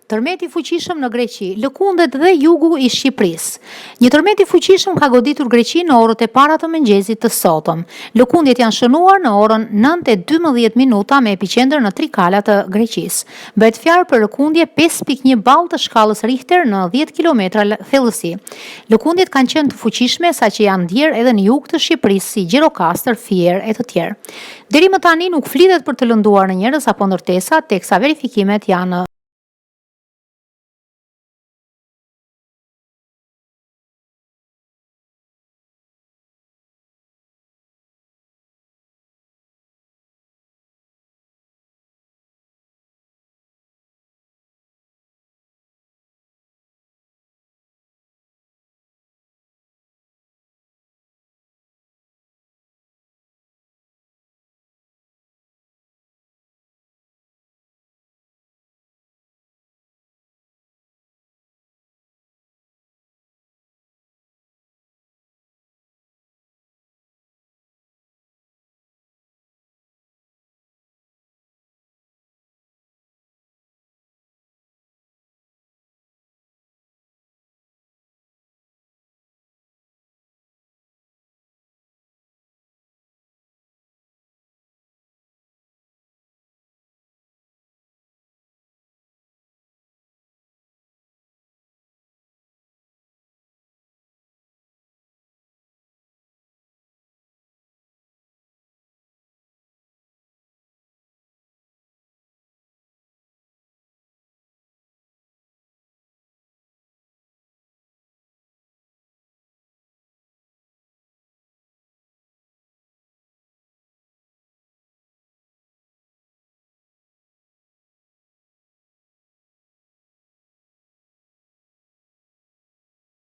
Tërmeti i fuqishëm në Greqi, lëkundet dhe jugu i Shqipërisë. Një tërmet i fuqishëm ka goditur Greqinë në orët e para të mëngjesit të sotëm. Lëkundjet janë shënuar në orën 9:12 minuta me epiqendër në Trikala të Greqisë. Bëhet fjalë për lëkundje 5.1 ball të shkallës Richter në 10 kilometra thellësi. Lëkundjet kanë qenë të fuqishme saqë janë ndjer edhe në jug të Shqipërisë si Gjirokastër, Fier e të tjerë. Deri më tani nuk flitet për të lënduar në njerëz apo ndërtesa, teksa verifikimet janë